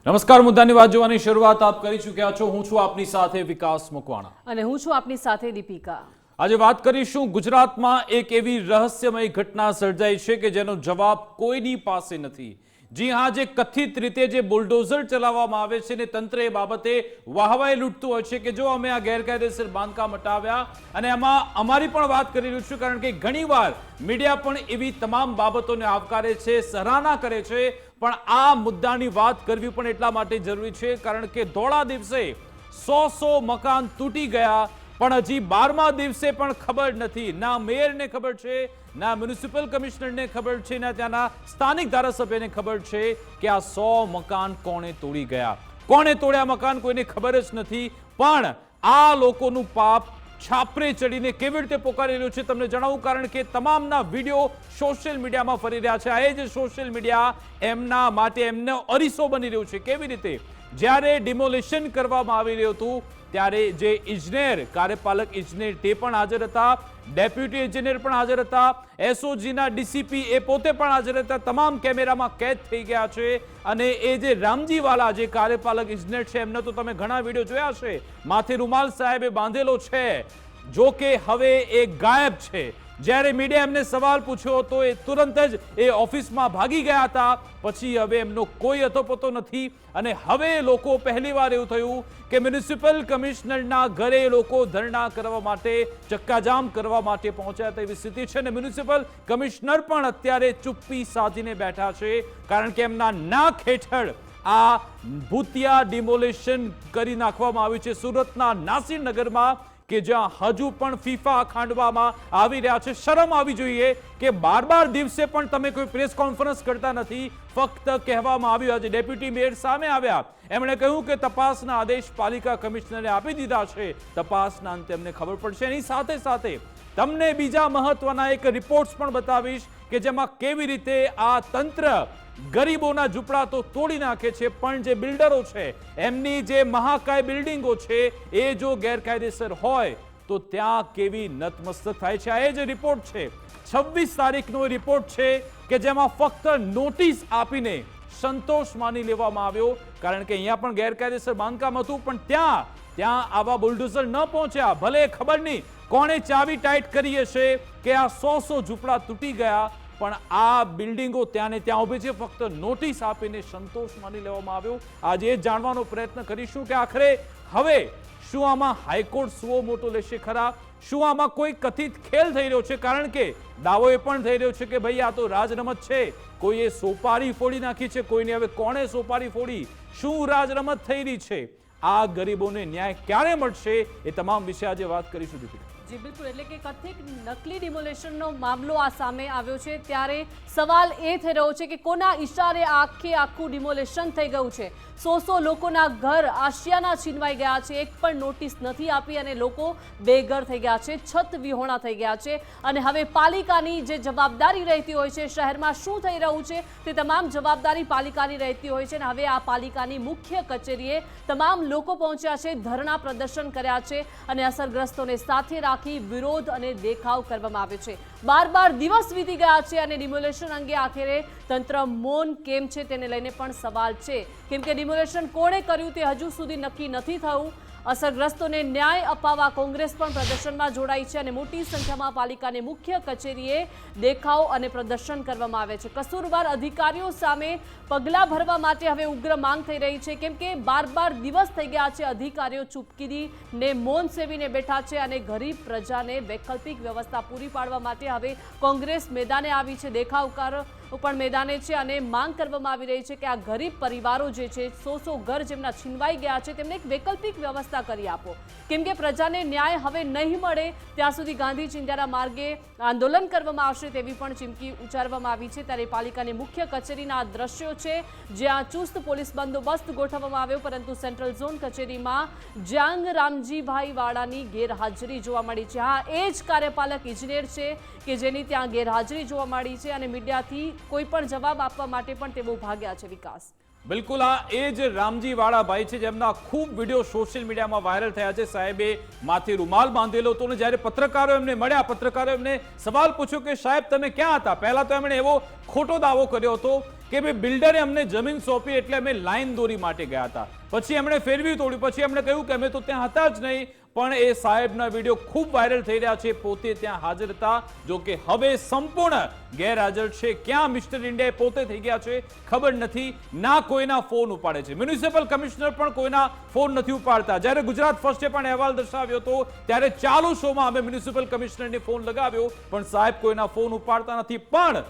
નમસ્કાર, મુદ્દાની વાત જોવાની શરૂઆત આપ કરી ચૂક્યા છો। હું છું આપની સાથે વિકાસ મકવાણા અને હું છું આપની સાથે દીપિકા। આજે વાત કરીશું ગુજરાતમાં એક એવી રહસ્યમય ઘટના સર્જાઈ છે કે જેનો જવાબ કોઈની પાસે નથી। જી હા, જે કથિત રીતે જે બુલડોઝર ચલાવવામાં આવે છે ને તંત્ર એ બાબતે વાહવાઈ લૂંટતું હોય છે કે જો અમે આ ગેરકાયદેસર બાંધકામ હટાવ્યા અને એમાં અમારી પણ વાત કરી રહ્યું છું, કારણ કે ઘણીવાર મીડિયા પણ એવી તમામ બાબતોને આવકારે છે, સરાહના કરે છે, પણ આ મુદ્દાની વાત કરવી પણ એટલા માટે જરૂરી છે કારણ કે ધોળા દિવસે 100 મકાન તૂટી ગયા, પણ હજી 12મા દિવસે પણ ખબર નથી। ના મેયરને ખબર છે, ના મ્યુનિસિપલ કમિશનરને ખબર છે, ના ત્યાંના સ્થાનિક ધારાસભ્યને ખબર છે કે આ 100 મકાન કોણે તોડી ગયા, કોણે તોડ્યા મકાન કોઈને ખબર જ નથી। પણ આ લોકોનું પાપ છાપરે ચડીને કેવી રીતે પોકારી રહ્યું છે તમને જણાવું, કારણ કે તમામના વિડીયો સોશિયલ મીડિયામાં ફરી રહ્યા છે। આ જ સોશિયલ મીડિયા એમના માટે એમનો અરીસો બની રહ્યું છે। કેવી રીતે? જ્યારે ડિમોલિશન કરવામાં આવી રહ્યું હતું ત્યારે જે ઇજનેર, કાર્યપાલક ઇજનેર તે પણ હાજર હતા, ડેપ્યુટી એન્જિનિયર પણ હાજર હતા, એસઓજીના ડીસીપી એ પોતે પણ હાજર હતા, તમામ કેમેરામાં કેદ થઈ ગયા છે। અને એ જે રામજીવાલા જે કાર્યપાલક ઇજનેર છે એમને તો તમે ઘણા વિડીયો જોયા છે, માથે રૂમાલ સાહેબે બાંધેલો છે, જો કે હવે એ ગાયબ છે। જ્યારે મીડિયા એમને સવાલ પૂછ્યો તો એ તુરંત જ એ ઓફિસમાં ભાગી ગયા હતા, પછી હવે એમનો કોઈ અતોપતો નથી। અને હવે લોકો પહેલીવાર એવું થયું કે મ્યુનિસિપલ કમિશનરના ઘરે લોકો ધરણા કરવા માટે, ચક્કાજામ કરવા માટે પહોંચ્યા તેવી સ્થિતિ છે। અને મ્યુનિસિપલ કમિશનર પણ અત્યારે ચુપ્પી સાધીને બેઠા છે, કારણ કે એમના નાક હેઠળ આ ભૂતિયા ડિમોલેશન કરી નાખવામાં આવ્યું છે સુરતના નાસિરનગરમાં, કે જ્યાં હજુ પણ ફીફા ખાંડવામાં આવી રહ્યા છે। શરમ આવી જોઈએ કે 12 દિવસે પણ તમે કોઈ પ્રેસ કોન્ફરન્સ કરતા નથી, ફક્ત કહેવામાં આવ્યું। આજે ડેપ્યુટી મેયર સામે આવ્યા, એમણે કહ્યું કે તપાસના આદેશ પાલિકા કમિશનરે આપી દીધા છે, તપાસના અંતે અમને ખબર પડશે। એની સાથે સાથે તમને બીજા મહત્વના એક રિપોર્ટ્સ પણ બતાવીશ કે જેમાં કેવી રીતે આ તંત્ર ગરીબોના ઝૂંપડા તો તોડી નાખે છે, પણ જે બિલ્ડરો છે એમની જે મહાકાય બિલ્ડિંગો છે એ જો ગેરકાયદેસર હોય તો ત્યાં કેવી નતમસ્તક થાય છે। આ એ જે રિપોર્ટ છે, 26 તારીખનો રિપોર્ટ છે કે જેમાં ફક્ત નોટિસ આપીને સંતોષ માની લેવામાં આવ્યો, કારણ કે અહીંયા પણ ગેરકાયદેસર બાંધકામ હતું, પણ ત્યાં આવા બુલડોઝર ન પહોંચ્યા। ભલે ખબર નહીં કોણે ચાવી ટાઈટ કરી હશે કે આ 100 ઝૂંપડા તૂટી ગયા, પણ આ બિલ્ડિંગો ત્યાં ને ત્યાં ઉભી છે, ફક્ત નોટિસ આપીને સંતોષ માની લેવામાં આવ્યો। આજે એ જાણવાનો પ્રયત્ન કરીશું કે આખરે હવે શું આમાં હાઈકોર્ટ સુઓ મોટો લેશે ખરા? શું આમાં કોઈ કથિત ખેલ થઈ રહ્યો છે? કારણ કે દાવો એ પણ થઈ રહ્યો છે કે ભાઈ આ તો રાજરમત છે, કોઈએ સોપારી ફોડી નાખી છે, કોઈને હવે કોણે સોપારી ફોડી, શું રાજરમત થઈ રહી છે? આ ગરીબોને ન્યાય ક્યારે મળશે એ તમામ વિશે આજે વાત કરીશું દીપિકા। જી બિલકુલ, એટલે કે કથિત નકલી ડિમોલેશનનો મામલો આ સામે આવ્યો છે, ત્યારે સવાલ એ થઈ રહ્યો છે કે કોના ઇશારે આખું ડિમોલેશન થઈ ગયું છે। 100 લોકોના ઘર આશિયાના છીનવાઈ ગયા છે, એક પણ નોટિસ નથી આપી અને લોકો બેઘર થઈ ગયા છે, છત વિહોણા થઈ ગયા છે। અને હવે પાલિકાની જે જવાબદારી રહેતી હોય છે, શહેરમાં શું થઈ રહ્યું છે તે તમામ જવાબદારી પાલિકાની રહેતી હોય છે। અને હવે આ પાલિકાની મુખ્ય કચેરીએ તમામ લોકો પહોંચ્યા છે, ધરણા પ્રદર્શન કર્યા છે અને અસરગ્રસ્તોને સાથે રાખી વિરોધ અને દેખાવ કરવામાં આવ્યો છે। 12 દિવસ વીતી ગયા છે અને ડિમોલેશન અંગે આખરે તંત્ર મૌન કેમ છે તેને લઈને પણ સવાલ છે, કેમ કે ડિમોલેશન કોણે કર્યું તે હજુ સુધી નક્કી નથી થયું। અસરગ્રસ્તોને ન્યાય અપાવવા કોંગ્રેસ પણ પ્રદર્શનમાં જોડાઈ છે અને મોટી સંખ્યામાં પાલિકાની મુખ્ય કચેરીએ દેખાવ અને પ્રદર્શન કરવામાં આવે છે। કસૂરવાર અધિકારીઓ સામે પગલાં ભરવા માટે હવે ઉગ્ર માંગ થઈ રહી છે, કેમ કે 12 દિવસ થઈ ગયા છે, અધિકારીઓ ચૂપકીદીને મૌન સેવીને બેઠા છે અને ગરીબ પ્રજાને વૈકલ્પિક વ્યવસ્થા પૂરી પાડવા માટે હવે કોંગ્રેસ મેદાને આવી છે, દેખાવકારો પણ મેદાને છે અને માંગ કરવામાં આવી રહી છે કે આ ગરીબ પરિવારો જે છે, 100 ઘર જેમના છીનવાઈ ગયા છે, તેમને એક વૈકલ્પિક વ્યવસ્થા કરી આપો, કેમ કે પ્રજાને ન્યાય હવે નહીં મળે ત્યાં સુધી ગાંધી ચિંધ્યાના માર્ગે આંદોલન કરવામાં આવશે તેવી પણ ચીમકી ઉચ્ચારવામાં આવી છે। ત્યારે પાલિકાની મુખ્ય કચેરીના આ દ્રશ્યો છે, જ્યાં ચુસ્ત પોલીસ બંદોબસ્ત ગોઠવવામાં આવ્યો, પરંતુ સેન્ટ્રલ ઝોન કચેરીમાં જ્યાંગ રામજીભાઈ વાળાની ગેરહાજરી જોવા મળી છે। હા, એ જ કાર્યપાલક ઇજનેર છે કે જેની ત્યાં ગેરહાજરી જોવા મળી છે અને મીડિયાથી કોઈ પણ જવાબ આપવા માટે પણ તેઓ ભાગ્યા છે। વિકાસ, બિલકુલ આ એ જ રામજીવાળા ભાઈ છે જેમના ખૂબ વિડીયો સોશિયલ મીડિયામાં વાયરલ થયા છે। સાહેબે માથે રૂમાલ બાંધેલો હતો અને જ્યારે પત્રકારો એમને મળ્યા, પત્રકારો એમને સવાલ પૂછ્યો કે સાહેબ તમે ક્યાં હતા? પહેલા તો એમણે એવો ખોટો દાવો કર્યો હતો કે ભાઈ બિલ્ડરે અમને જમીન સોંપી એટલે અમે લાઈન દોરી માટે ગયા હતા, પછી એમણે ફેરવી તોડી, પછી એમણે કહ્યું કે અમે તો ત્યાં હતા જ નહીં. પણ એ સાહેબના વિડીયો ખૂબ વાયરલ થઈ રહ્યા છે, પોતે ત્યાં હાજર હતા, જો કે હવે સંપૂર્ણ ગેરહાજર છે. ક્યાં મિસ્ટર ઇન્ડિયા પોતે થઈ ગયા છે ખબર નથી, ના કોઈના ફોન ઉપાડે છે. મ્યુનિસિપલ કમિશનર પણ કોઈના ફોન નથી ઉપાડતા. જ્યારે ગુજરાત ફર્સ્ટે પણ અહેવાલ દર્શાવ્યો હતો ત્યારે ચાલુ શોમાં અમે મ્યુનિસિપલ કમિશનરને ફોન લગાવ્યો, પણ સાહેબ કોઈના ફોન ઉપાડતા નથી. પણ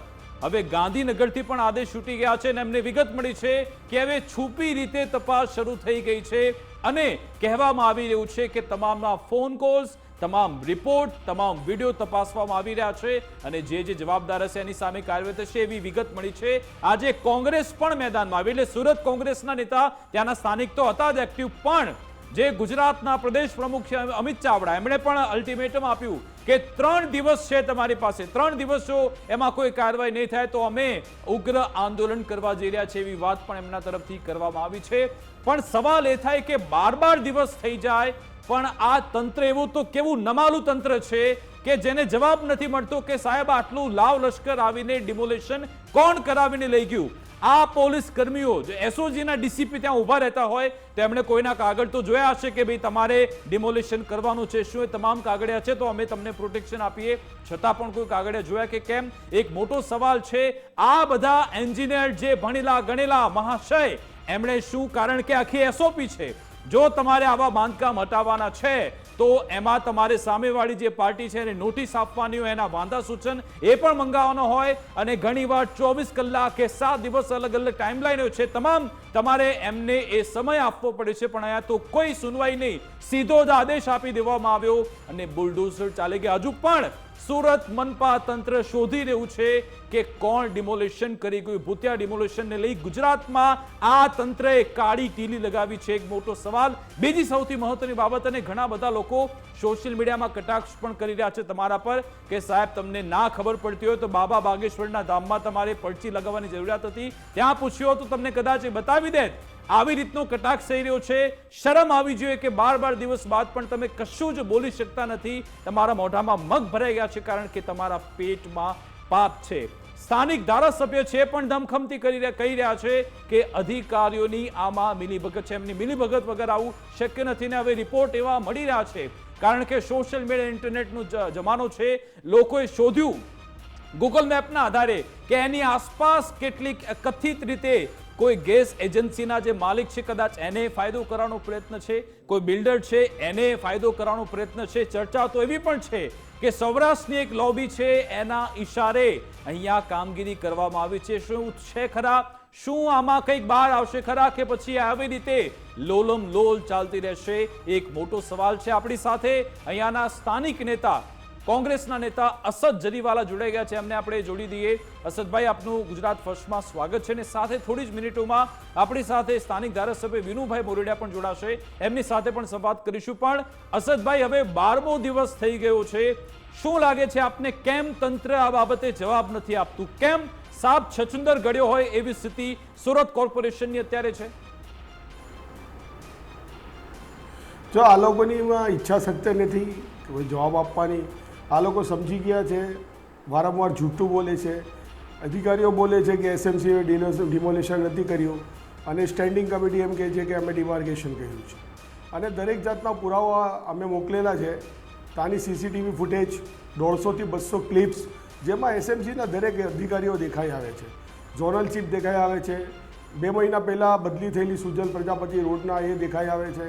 હવે ગાંધીનગરથી પણ આદેશ છૂટી ગયા છે અને એમને વિગત મળી છે કે હવે છુપી રીતે તપાસ શરૂ થઈ ગઈ છે અને કહેવામાં આવી રહ્યું છે કે તમામના ફોન કોલ્સ, તમામ રિપોર્ટ, તમામ વિડીયો તપાસવામાં આવી રહ્યા છે અને જે જવાબદાર હશે એની સામે કાર્યવાહી થશે એવી વિગત મળી છે. આજે કોંગ્રેસ પણ મેદાનમાં આવી, એટલે સુરત કોંગ્રેસના નેતા ત્યાંના સ્થાનિક તો હતા જ એક્ટિવ, પણ જે ગુજરાતના પ્રદેશ પ્રમુખ છે અમિત ચાવડા, એમણે પણ અલ્ટિમેટમ આપ્યું કે 3 દિવસ છે તમારી પાસે, 3 દિવસ જો એમાં કોઈ કાર્યવાહી નહીં થાય તો અમે ઉગ્ર આંદોલન કરવા જઈ રહ્યા છે એવી વાત પણ એમના તરફથી કરવામાં આવી છે. પણ સવાલ એ થાય કે 12 દિવસ થઈ જાય પણ આ તંત્ર એવું તો કેવું નમાલું તંત્ર છે કે જેને જવાબ નથી મળતો કે સાહેબ આટલું લાવ લશ્કર આવીને ડિમોલેશન કોણ કરાવીને લઈ ગયું. આ પોલીસ કર્મીઓ જે એસઓજીના ડીસીપી ત્યાં ઊભા રહેતા હોય તેમણે કોઈના કાગળ તો જોયા હશે કે ભાઈ તમારે ડિમોલેશન કરવાનું છે, શું એ તમામ કાગળિયા છે તો અમે તમને પ્રોટેક્શન આપીએ, છતાં પણ કોઈ કાગળિયા જોયા કે કેમ? એક મોટો સવાલ છે. આ બધા એન્જિનિયર જે ભણેલા ગણેલા મહાશય એમણે શું, કારણ કે આખી એસઓપી છે, જો તમારે આવા બાંધકામ હટાવવાના છે તો એમાં તમારે સામેવાળી જે પાર્ટી છે એને નોટિસ આપવાની હોય, એના વાંધા સૂચન એ પણ મંગાવવાનો હોય અને ઘણીવાર 24 કલાક કે 7 દિવસ અલગ અલગ ટાઈમલાઈન છે, તમામ તમારે એમને એ સમય આપવો પડે છે. પણ અહીંયા તો કોઈ સુનવાઈ નહીં, સીધો જ આદેશ આપી દેવામાં આવ્યો અને બુલડોઝર ચાલી ગયા. હજુ પણ સુરત મનપા તંત્ર શોધી રહ્યું છે કે કોણ ડિમોલેશન કરી ગયું. ભૂતિયા ડિમોલેશનને લઈ ગુજરાતમાં આ તંત્રએ કાળી ટીલી લગાવી છે, એક મોટો સવાલ. બીજી સૌથી મહત્વની બાબત, અને ઘણા બધા લોકો સોશિયલ મીડિયામાં કટાક્ષ પણ કરી રહ્યા છે તમારા પર કે સાહેબ તમને ના ખબર પડતી હોય તો બાબા બાગેશ્વરના ધામમાં તમારે પરચી લગાવવાની જરૂરિયાત હતી, ત્યાં પૂછ્યો તો તમને કદાચ બતાવી દે. આવી રીતનો કટાક્ષ થઈ રહ્યો છે. શરમ આવી જોઈએ કે 12 દિવસ બાદ પણ તમે કશું જ બોલી શકતા નથી, તમારા મોઢામાં મગ ભરાઈ ગયા છે કારણ કે તમારા પેટમાં પાપ છે. સ્થાનિક ધારાસભ્ય છે પણ ધમખમતી કહી રહ્યા છે કે અધિકારીઓની આમાં મિલીભગત છે, એમની મિલીભગત વગર આવું શક્ય નથી. ને હવે રિપોર્ટ એવા મળી રહ્યા છે કારણ કે સોશિયલ મીડિયા ઇન્ટરનેટનો જમાનો છે, લોકોએ શોધ્યું ગૂગલ મેપના આધારે કે એની આસપાસ કેટલીક કથિત રીતે કોઈ ગેસ એજન્સીના જે માલિક છે કદાચ એને ફાયદો કરવાનો પ્રયત્ન છે, કોઈ બિલ્ડર છે એને ફાયદો કરવાનો પ્રયત્ન છે. ચર્ચા તો એવી પણ છે કે સૌરાષ્ટ્રની એક લોબી છે એના ઈશારે અહીંયા કામગીરી કરવામાં આવી છે. શું છે ખરા? શું આમાં કંઈક બહાર આવશે ખરા કે પછી આવી રીતે લોલમ લોલ ચાલતી રહેશે? એક મોટો સવાલ છે. આપણી સાથે અહીંયાના સ્થાનિક નેતા, કોંગ્રેસના નેતા અસદ જરીવાલા જોડાઈ ગયા છે, એમને આપણે જોડી દઈએ. અસદભાઈ, આપનું ગુજરાત ફર્સ્ટમાં સ્વાગત છે. અને સાથે થોડી જ મિનિટોમાં આપણી સાથે સ્થાનિક ધારાસભ્ય વિનુભાઈ મોરડિયા પણ જોડાશે, એમની સાથે પણ સંવાદ કરીશું. પણ અસદભાઈ, હવે 12મો દિવસ થઈ ગયો છે, શું લાગે છે આપને, કેમ તંત્ર આ બાબતે જવાબ નથી આપતું? કેમ સાપ છછુંદર ગળ્યો હોય એવી સ્થિતિ સુરત કોર્પોરેશનની અત્યારે છે? જો આ લોકોની ઈચ્છા શક્તિ નથી કોઈ જવાબ આપવાની. આ લોકો સમજી ગયા છે, વારંવાર જૂઠું બોલે છે. અધિકારીઓ બોલે છે કે એસએમસીએ ડિમોલેશન નથી કર્યું અને સ્ટેન્ડિંગ કમિટી એમ કહે છે કે અમે ડિમાર્કેશન કર્યું છે. અને દરેક જાતના પુરાવા અમે મોકલેલા છે. ત્યાંની સીસીટીવી ફૂટેજ 150 થી 200 ક્લિપ્સ, જેમાં એસએમસીના દરેક અધિકારીઓ દેખાઈ આવે છે, ઝોનલ ચીફ દેખાઈ આવે છે, 2 મહિના પહેલાં બદલી થયેલી સુજલ પ્રજાપતિ રોડના એ દેખાઈ આવે છે,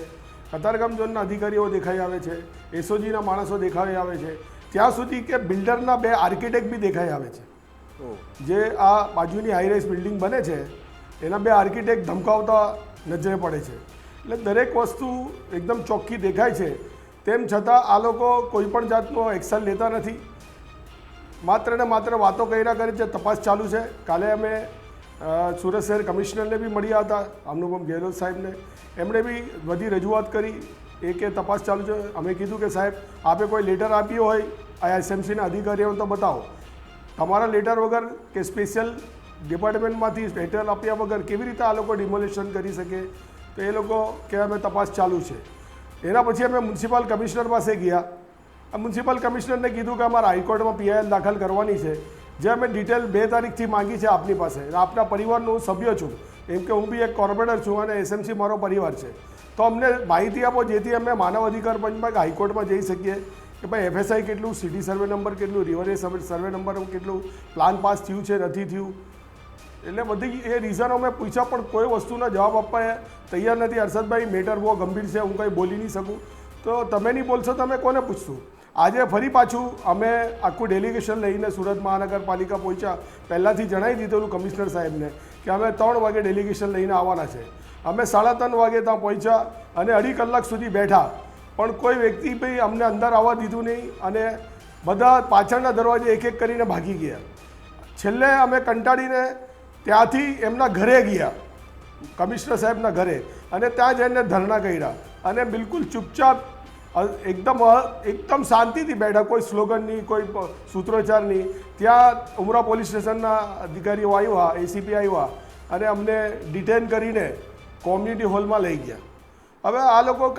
કતારગામ ઝોનના અધિકારીઓ દેખાઈ આવે છે, એસઓજીના માણસો દેખાઈ આવે છે, ત્યાં સુધી કે બિલ્ડરના 2 આર્કિટેક્ટ બી દેખાઈ આવે છે. જે આ બાજુની હાઈરાઇઝ બિલ્ડિંગ બને છે એના 2 આર્કિટેક્ટ ધમકાવતા નજરે પડે છે. એટલે દરેક વસ્તુ એકદમ ચોખ્ખી દેખાય છે, તેમ છતાં આ લોકો કોઈ પણ જાતનો એક્શન લેતા નથી. માત્ર ને માત્ર વાતો કર્યા કરે છે. તપાસ ચાલુ છે. કાલે અમે સુરત શહેર કમિશનરને બી મળ્યા હતા, અનુપમ ગેહલોત સાહેબને, એમણે બી બધી રજૂઆત કરી એ કે તપાસ ચાલુ છે. અમે કીધું કે સાહેબ આપે કોઈ લેટર આપ્યો હોય આ એસએમસીના અધિકારીઓને તો બતાવો. તમારા લેટર વગર કે સ્પેશિયલ ડિપાર્ટમેન્ટમાંથી લેટર આપ્યા વગર કેવી રીતે આ લોકો ડિમોલેશન કરી શકે? તો એ લોકો કે અમે તપાસ ચાલુ છે. એના પછી અમે મ્યુનિસિપલ કમિશનર પાસે ગયા. મ્યુનિસિપલ કમિશનરને કીધું કે અમારા હાઈકોર્ટમાં પીઆઈએલ દાખલ કરવાની છે. જે અમે ડિટેલ 2 તારીખથી માંગી છે આપની પાસે, અને આપના પરિવારનો હું સભ્ય છું, એમ કે હું બી એક કોર્પોરેટર છું અને એસએમસી મારો પરિવાર છે, તો અમને માહિતી આપો જેથી અમે માનવ અધિકાર પંચમાં કે હાઈકોર્ટમાં જઈ શકીએ કે ભાઈ FSI કેટલું, સિટી સર્વે નંબર કેટલું, રિવરે સર્વે નંબર કેટલું, પ્લાન પાસ થયું છે નથી થયું. એટલે બધી એ રીઝનો મેં પૂછ્યા પણ કોઈ વસ્તુનો જવાબ આપવા તૈયાર નથી. હર્ષદભાઈ, મેટર બહુ ગંભીર છે, હું કંઈ બોલી નહીં શકું, તો તમે નહીં બોલશો તમે કોને પૂછશું? આજે ફરી પાછું અમે આખું ડેલિગેશન લઈને સુરત મહાનગરપાલિકા પહોંચ્યા. પહેલાંથી જણાવી દીધેલું કમિશનર સાહેબને કે અમે 3 વાગે ડેલિગેશન લઈને આવવાના છે. અમે 3:30 વાગે ત્યાં પહોંચ્યા અને 2.5 કલાક સુધી બેઠા, પણ કોઈ વ્યક્તિ ભાઈ અમને અંદર આવવા દીધું નહીં અને બધા પાછળના દરવાજે એક એક કરીને ભાગી ગયા. છેલ્લે અમે કંટાળીને ત્યાંથી એમના ઘરે ગયા, કમિશનર સાહેબના ઘરે, અને ત્યાં જઈને ધરણા કર્યા અને બિલકુલ ચૂપચાપ એકદમ શાંતિથી બેઠા, કોઈ સ્લોગન નહીં, કોઈ સૂત્રોચ્ચાર નહીં. ત્યાં ઉમરા પોલીસ સ્ટેશનના અધિકારીઓ આવ્યા, ACP આવ્યા અને અમને ડિટેન કરીને કોમ્યુનિટી હોલમાં લઈ ગયા. હવે આ લોકો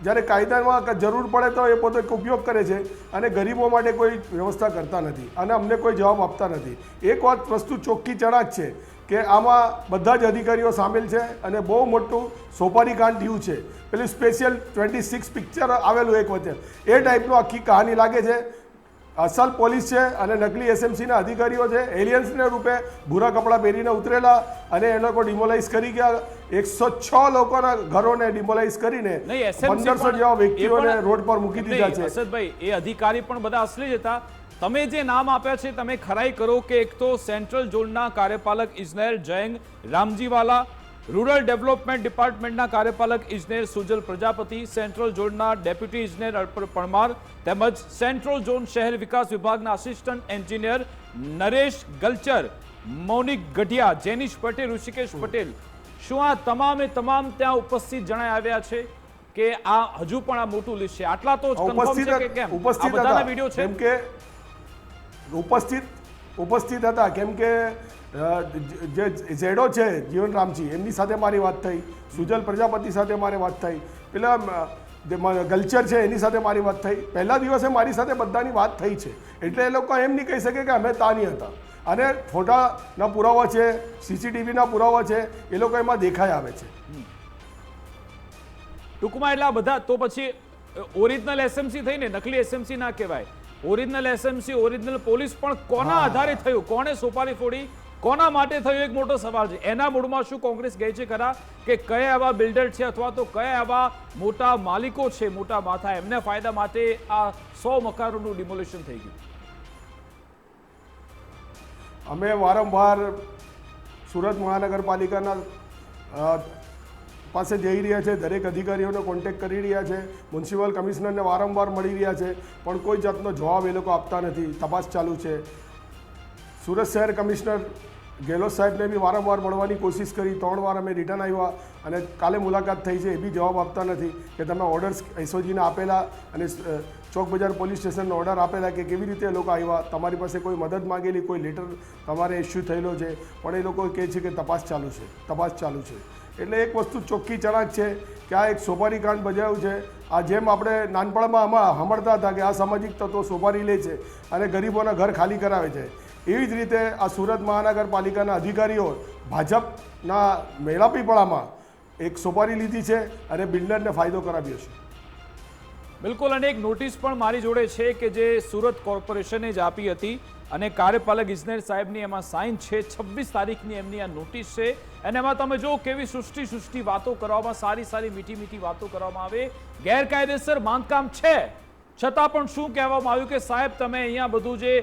જ્યારે કાયદામાં જરૂર પડે તો એ પોતે ઉપયોગ કરે છે અને ગરીબો માટે કોઈ વ્યવસ્થા કરતા નથી અને અમને કોઈ જવાબ આપતા નથી. એક વસ્તુ ચોખ્ખી ચણાક છે કે આમાં બધા જ અધિકારીઓ સામેલ છે અને બહુ મોટું સોપારી કાંડ થયું છે. પેલું સ્પેશિયલ 26 પિક્ચર આવેલું એક વચ્ચે, એ ટાઈપનું આખી કહાની લાગે છે. અસલ પોલીસ છે અને નકલી એસએમસીના અધિકારીઓ છે, એલિયન્સને રૂપે ભૂરા કપડાં પહેરીને ઉતરેલા અને એ લોકો ડિમોલાઇઝ કરી ગયા. 106 લોકોના ઘરોને ડિમોલાઇઝ કરીને 1500 જેવા વ્યક્તિઓને રોડ પર મૂકી દીધા છે. હર્ષદભાઈ, એ અધિકારી પણ બધા અસલી જ હતા. તમે જે નામ આપ્યા છે તમે ખરાઈ કરો કે એક તો સેન્ટ્રલ ઝોનના કાર્યપાલક ઇજનેર જયંગ રામજીવાલા, રૂરલ ડેવલપમેન્ટ ડિપાર્ટમેન્ટના કાર્યપાલક ઇજનેર સુજલ પ્રજાપતિ, સેન્ટ્રલ ઝોનના ડેપ્યુટી ઇજનેર અર્પણ પરમાર તેમજ સેન્ટ્રલ ઝોન શહેર વિકાસ વિભાગના આસિસ્ટન્ટ એન્જિનિયર નરેશ ગલચર, મૌનિક ગઢિયા, જેનિશ પટેલ, ઋષિકેશ પટેલ, શું આ તમામે તમામ ત્યાં ઉપસ્થિત જણાઈ આવ્યા છે કે આ હજુ પણ આ મોટું લિસ્ટ છે? આટલા તો કન્ફર્મ છે કે કેમ? ઉપસ્થિત બધાના વિડિયો છે કેમ કે ઉપસ્થિત હતા, કેમ કે જે ઝેડો છે જીવન રામજી, એમની સાથે મારી વાત થઈ, સુજલ પ્રજાપતિ સાથે મારી વાત થઈ, પેલા ગલચર છે એની સાથે મારી વાત થઈ. પહેલા દિવસે મારી સાથે બધાની વાત થઈ છે, એટલે એ લોકો એમ નહીં કહી શકે કે અમે તાની હતા. અને ફોટાના પુરાવા છે, CCTVના પુરાવા છે, એ લોકો એમાં દેખાઈ આવે છે. ટૂંકમાં એટલા બધા તો પછી ઓરિજિનલ એસએમસી થઈને નકલી એસએમસી ના કહેવાય. ઓરિજિનલ એસએમસી, ઓરિજિનલ પોલીસ પણ કોના આધારે થયું, કોણે સોપારી ફોડી, કોના માટે થયું, એક મોટો સવાલ છે. એના મૂળમાં શું કોંગ્રેસ ગઈ છે ખરા કે કયા એવા બિલ્ડર છે અથવા તો કયા એવા મોટા માલિકો છે, મોટા માથા, એમને ફાયદા માટે આ 100 મકાનોનું ડિમોલિશન થઈ ગયું? અમે વારંવાર સુરત મહાનગરપાલિકાના પાસે જઈ રહ્યા છે, દરેક અધિકારીઓનો કોન્ટેક્ટ કરી રહ્યા છે, મ્યુનિસિપલ કમિશનરને વારંવાર મળી રહ્યા છે, પણ કોઈ જાતનો જવાબ એ લોકો આપતા નથી. તપાસ ચાલુ છે. સુરત શહેર કમિશનર ગેહલોત સાહેબને બી વારંવાર મળવાની કોશિશ કરી, 3 વાર અમે રિટર્ન આવ્યા અને કાલે મુલાકાત થઈ છે, એ બી જવાબ આપતા નથી કે તમે ઓર્ડર્સ એસઓજીને આપેલા અને ચોક બજાર પોલીસ સ્ટેશનનો ઓર્ડર આપેલા કે કેવી રીતે એ લોકો આવ્યા, તમારી પાસે કોઈ મદદ માંગેલી, કોઈ લેટર તમારે ઇસ્યુ થયેલો છે, પણ એ લોકો કહે છે કે તપાસ ચાલુ છે. એટલે એક વસ્તુ ચોખ્ખી ચણાક છે કે આ એક સોપારી કાંડ બજાવ્યું છે. આ જેમ આપણે નાનપણમાં આમાં સાંભળતા હતા કે આ સામાજિક તત્વો સોપારી લે છે અને ગરીબોના ઘર ખાલી કરાવે છે, એવી જ રીતે આ સુરત મહાનગરપાલિકાના અધિકારીઓ ભાજપના મેળાપીપળામાં એક સોપારી લીધી છે અને બિલ્ડરને ફાયદો કરાવ્યો છે. બિલકુલ. અને એક નોટિસ પણ મારી જોડે છે કે જે સુરત કોર્પોરેશને જ આપી હતી અને કાર્યપાલક ઇજનેર સાહેબની એમાં સાઇન છે. 26 તારીખની એમની આ નોટિસ છે અને એમાં તમે જો કેવી સૃષ્ટિ વાતો કરવામાં, સારી મીઠી વાતો કરવામાં આવે. ગેરકાયદેસર બાંધકામ છે છતાં પણ શું કહેવામાં આવ્યું કે સાહેબ તમે અહીંયા બધું જે